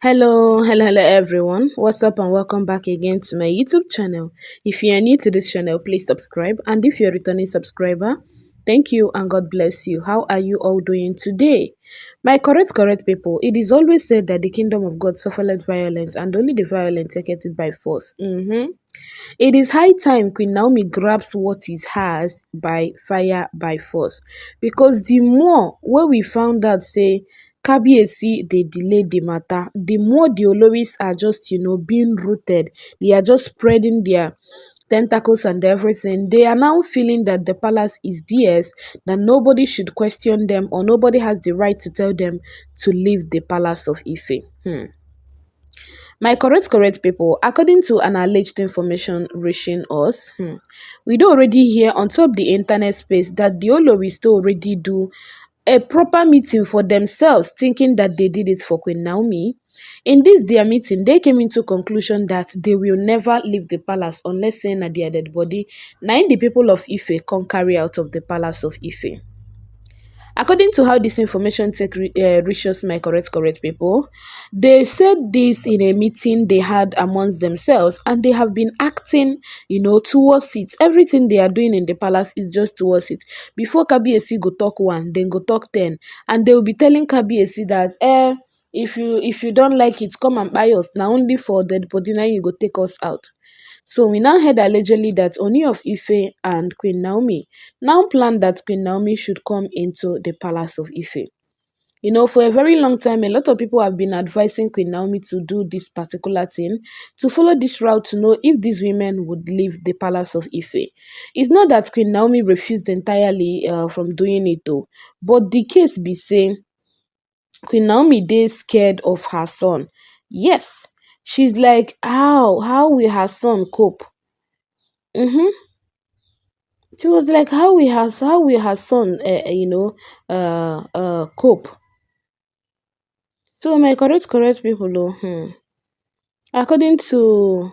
Hello everyone. What's up and welcome back again to my YouTube channel. If you are new to this channel, please subscribe. And if you're a returning subscriber, thank you and God bless you. How are you all doing today? My correct people, it is always said that the kingdom of God suffereth violence and only the violent taketh it by force. It is high time Queen Naomi grabs what is hers by fire by force, because the more wey we found out say Kabiyesi dey delay the matter, the more the Oloris are just being rooted. They are just spreading their tentacles and everything. They are now feeling that the palace is theirs, that nobody should question them or nobody has the right to tell them to leave the palace of Ife. My correct people, according to an alleged information reaching us, we do already hear on top the internet space that the Oloris do already do a proper meeting for themselves, thinking that they did it for Queen Naomi. In this their meeting, they came into conclusion that they will never leave the palace unless saying na their dead body. Now the people of Ife come carry out of the palace of Ife. According to how this information reaches my correct people, they said this in a meeting they had amongst themselves, and they have been acting, towards it. Everything they are doing in the palace is just towards it. Before Kabiyesi go talk one, then go talk 10, and they will be telling Kabiyesi that, if you don't like it, come and buy us. Now only for dead body now you go take us out. So we now heard allegedly that Oni of Ife and Queen Naomi now planned that Queen Naomi should come into the palace of Ife. For a very long time, a lot of people have been advising Queen Naomi to do this particular thing, to follow this route to know if these women would leave the palace of Ife. It's not that Queen Naomi refused entirely from doing it though, but the case be saying Queen Naomi dey scared of her son. Yes, she's like, how will her son cope? Mm-hmm. She was like, how will her son, cope? So my correct people, according to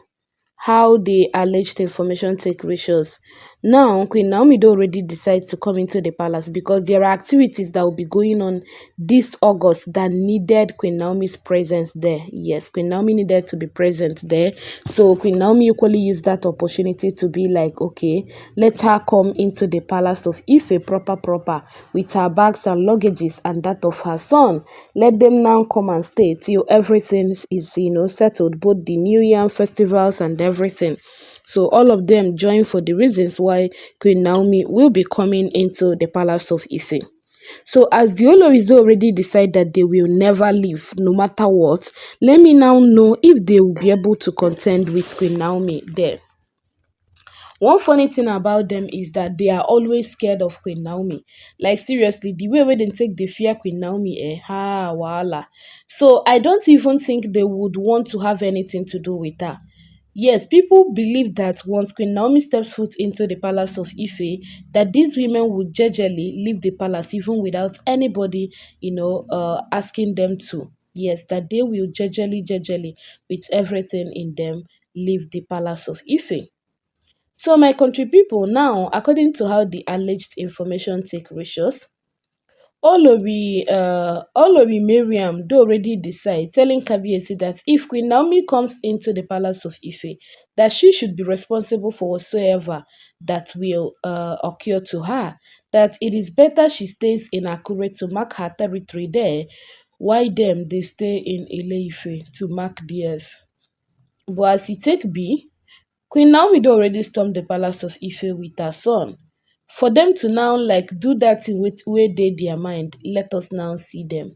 how the alleged information take reach us. Now, Queen Naomi don already decide to come into the palace because there are activities that will be going on this August that needed Queen Naomi's presence there. Yes, Queen Naomi needed to be present there. So Queen Naomi equally used that opportunity to be like, okay, let her come into the palace of Ife proper with her bags and luggages and that of her son. Let them now come and stay till everything is, settled, both the New Year festivals and everything. So all of them join for the reasons why Queen Naomi will be coming into the palace of Ife. So as the Oloris already decide that they will never leave no matter what, let me now know if they will be able to contend with Queen Naomi there. One funny thing about them is that they are always scared of Queen Naomi. Like seriously, the way they take the fear Queen Naomi, voila. So I don't even think they would want to have anything to do with her. Yes, people believe that once Queen Naomi steps foot into the palace of Ife, that these women would gingerly leave the palace even without anybody, asking them to. Yes, that they will gingerly, with everything in them, leave the palace of Ife. So my country people, now, according to how the alleged information take reach us, Olori Mariam do already decide, telling Kabiyesi that if Queen Naomi comes into the palace of Ife, that she should be responsible for whatsoever that will occur to her. That it is better she stays in Akure to mark her territory there, while them they stay in Ile-Ife to mark theirs. But as it take be, Queen Naomi don already storm the palace of Ife with her son. For them to now do that thing wey dey their mind, let us now see them.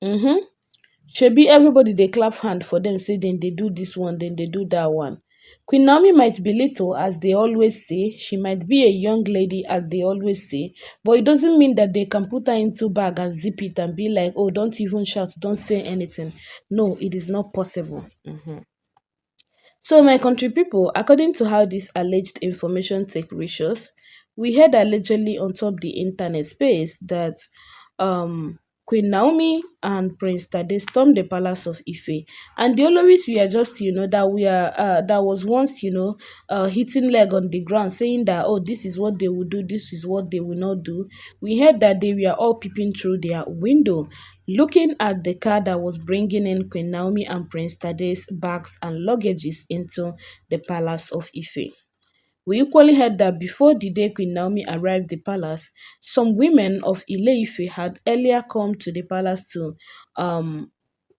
Shebi everybody dey clap hand for them, say dem dey do this one, dem dey do that one. Queen Naomi might be little, as they always say. She might be a young lady, as they always say. But it doesn't mean that they can put her into bag and zip it and be like, oh, don't even shout, don't say anything. No, it is not possible. So my country people, according to how this alleged information take reach us, we heard allegedly on top the internet space that Queen Queen Naomi and Prince Tade stormed the palace of Ife, and the Oloris were just, that was once, hitting leg on the ground, saying that, oh, this is what they will do, this is what they will not do. We heard that they were all peeping through their window, looking at the car that was bringing in Queen Naomi and Prince Tade's bags and luggages into the palace of Ife. We equally heard that before the day Queen Naomi arrived the palace, some women of Ile-Ife had earlier come to the palace to um,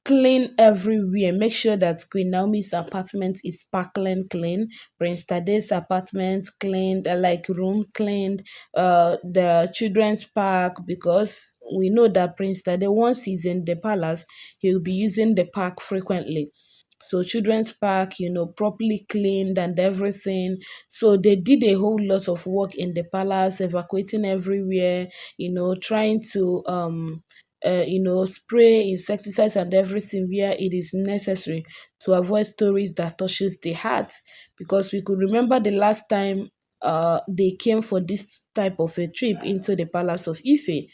clean everywhere, make sure that Queen Naomi's apartment is sparkling clean, Prince Tade's apartment cleaned, like room cleaned, the children's park, because we know that Prince Tade, once he's in the palace, he'll be using the park frequently. So children's park, properly cleaned and everything. So they did a whole lot of work in the palace, evacuating everywhere, trying to spray insecticides and everything where it is necessary to avoid stories that touches the heart. Because we could remember the last time they came for this type of a trip into the palace of Ife.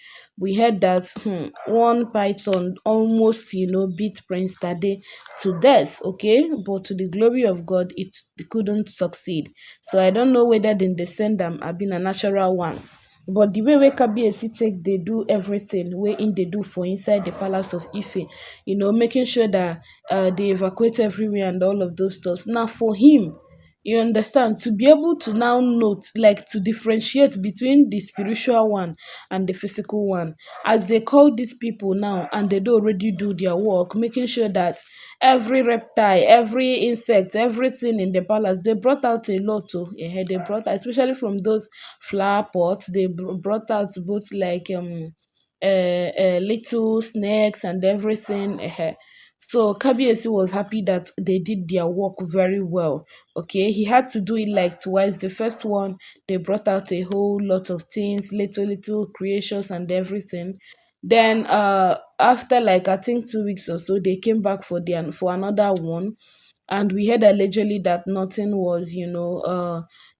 We heard that one python almost, beat Prince Tade to death, okay? But to the glory of God, it couldn't succeed. So I don't know whether then they send them have been a natural one. But the way wey Kabiyesi take they do everything wey in they do for inside the palace of Ife, making sure that they evacuate everywhere and all of those stuff. Now for him, you understand, to be able to now note, like to differentiate between the spiritual one and the physical one, as they call these people now and they do already do their work, making sure that every reptile, every insect, everything in the palace, they brought out a lot of, they brought out, especially from those flower pots, they brought out both like little snakes and everything. So Kabiyesi was happy that they did their work very well. Okay, he had to do it like twice. The first one, they brought out a whole lot of things, little creations and everything. Then after like I think 2 weeks or so, they came back for another one, and we heard allegedly that nothing was,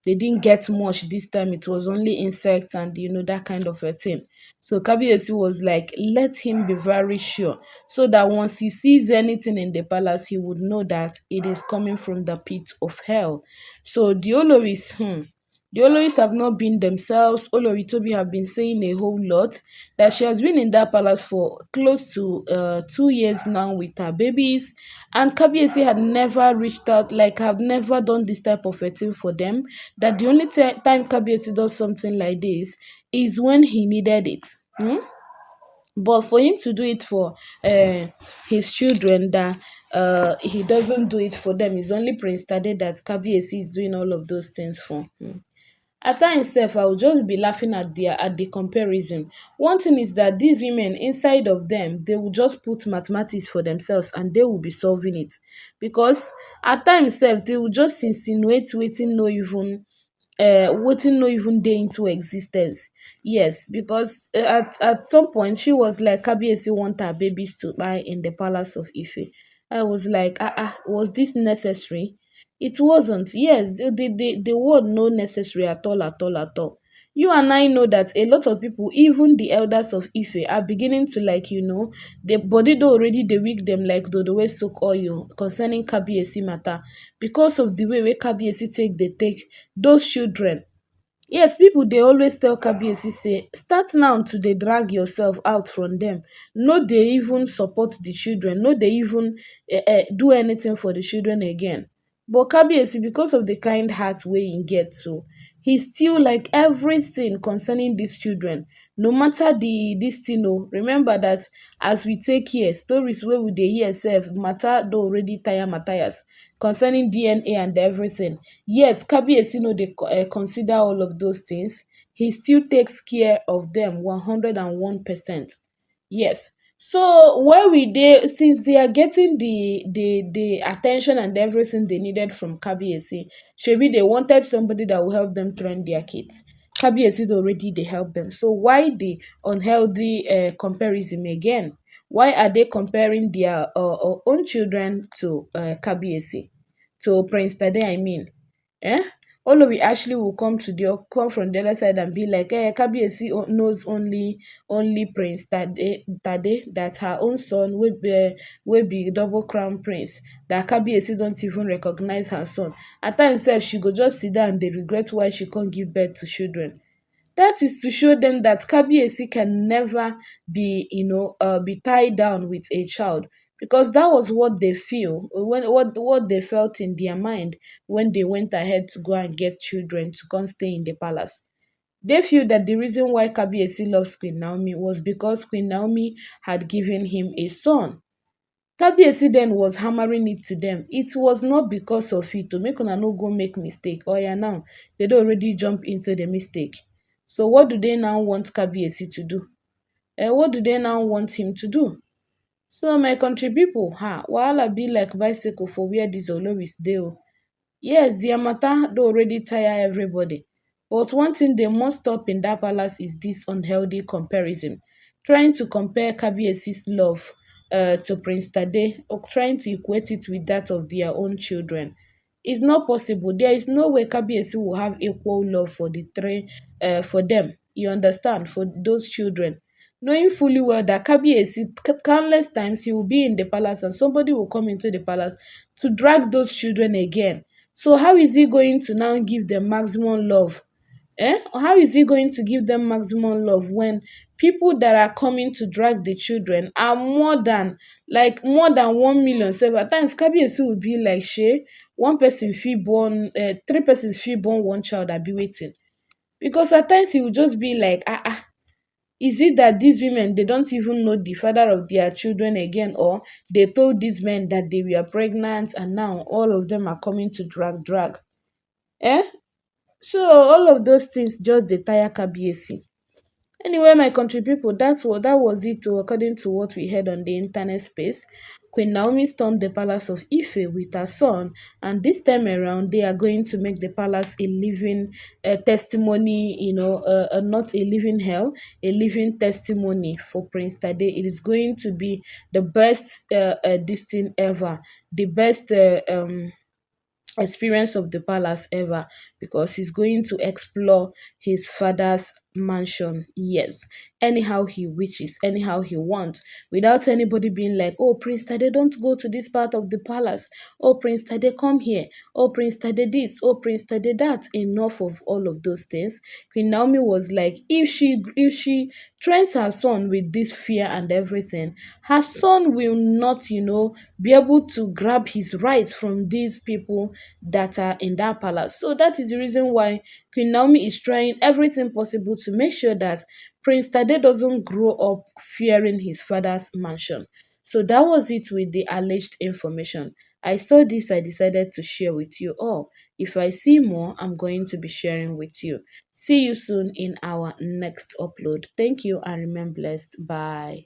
they didn't get much this time. It was only insects and that kind of a thing. So Kabiyesi was like, let him be very sure, so that once he sees anything in the palace, he would know that it is coming from the pit of hell. So the Oloris have not been themselves. Olori Toby have been saying a whole lot, that she has been in that palace for close to 2 years now with her babies, and Kabiyesi had never reached out, like have never done this type of a thing for them. That the only time Kabiyesi does something like this is when he needed it. But for him to do it for his children, that he doesn't do it for them. It's only Prince Tade that Kabiyesi is doing all of those things for. At times sef, I will just be laughing at the comparison. One thing is that these women, inside of them, they will just put mathematics for themselves and they will be solving it. Because at times sef, they will just insinuate wetin no even dey into existence. Yes, because at some point she was like, Kabiyesi want her babies to buy in the palace of Ife. I was like, was this necessary? It wasn't. Yes, the word no necessary at all, at all, at all. You and I know that a lot of people, even the elders of Ife, are beginning to, like, the body do already dey weak them like the way soak oil concerning Kabiyesi matter, because of the way wey Kabiyesi take those children. Yes, people dey always tell Kabiyesi say, start now to dey drag yourself out from them. No dey even support the children, no dey even do anything for the children again. But Kabiyesi, because of the kind heart wey im get, so he still like everything concerning these children. No matter this thing, remember that as we take here, stories wey we dey hear sef, matter don already tire Matthias concerning DNA and everything. Yet Kabiyesi no dey consider all of those things. He still takes care of them 101%. Yes. So where we dey, since they are getting the attention and everything they needed from Kabiyesi, shebi they wanted somebody that will help them train their kids. Kabiyesi already they help them. So why the unhealthy comparison again? Why are they comparing their own children to Kabiyesi, to Prince Tade? I mean, Olowi actually will come from the other side and be like, Kabiyesi knows only Prince Tade, that her own son will be double crown prince, that Kabiyesi don't even recognize her son. At times sef she go just sit down and dey regret why she can't give birth to children. That is to show them that Kabiyesi can never be tied down with a child, because that was what they feel when what they felt in their mind when they went ahead to go and get children to come stay in the palace. They feel that the reason why Kabiyesi loves Queen Naomi was because Queen Naomi had given him a son. Kabiyesi then was hammering it to them. It was not because of it, to make una no go make mistake. Oh yeah, now they don already jump into the mistake. So what do they now want Kabiyesi to do? What do they now want him to do? So my country people, wahala be like bicycle for where dis Oloris dey o. Yes, their matter don already tire everybody. But one thing they must stop in that palace is this unhealthy comparison. Trying to compare Kabiyesi's love to Prince Tade, or trying to equate it with that of their own children. It's not possible. There is no way Kabiyesi will have equal love for the three, for them. You understand? For those children. Knowing fully well that Kabiyesi, countless times he will be in the palace and somebody will come into the palace to drag those children again. So how is he going to now give them maximum love? How is he going to give them maximum love when people that are coming to drag the children are more than 1 million? Several times Kabiyesi will be like, shey, one person fit born, three persons fit born one child, I be waiting. Because at times he will just be like, is it that these women, they don't even know the father of their children again, or they told these men that they were pregnant and now all of them are coming to drag? Eh? So all of those things just dey tire Kabiyesi. Anyway, my country people, that was it according to what we heard on the internet space. Queen Naomi stormed the palace of Ife with her son, and this time around they are going to make the palace a living testimony, not a living hell, a living testimony for Prince Tade. It is going to be the best this thing ever, the best experience of the palace ever, because he's going to explore his father's mansion. Yes, anyhow he wishes, anyhow he wants, without anybody being like, oh Prince Tade, don't go to this part of the palace, oh Prince Tade, come here, oh Prince Tade this, oh Prince Tade that. Enough of all of those things. Queen Naomi was like, if she trains her son with this fear and everything, her son will not, be able to grab his rights from these people that are in that palace. So that is the reason why Queen Naomi is trying everything possible to make sure that Prince Tade doesn't grow up fearing his father's mansion. So that was it with the alleged information. I saw this, I decided to share with you all. If I see more, I'm going to be sharing with you. See you soon in our next upload. Thank you and remain blessed. Bye.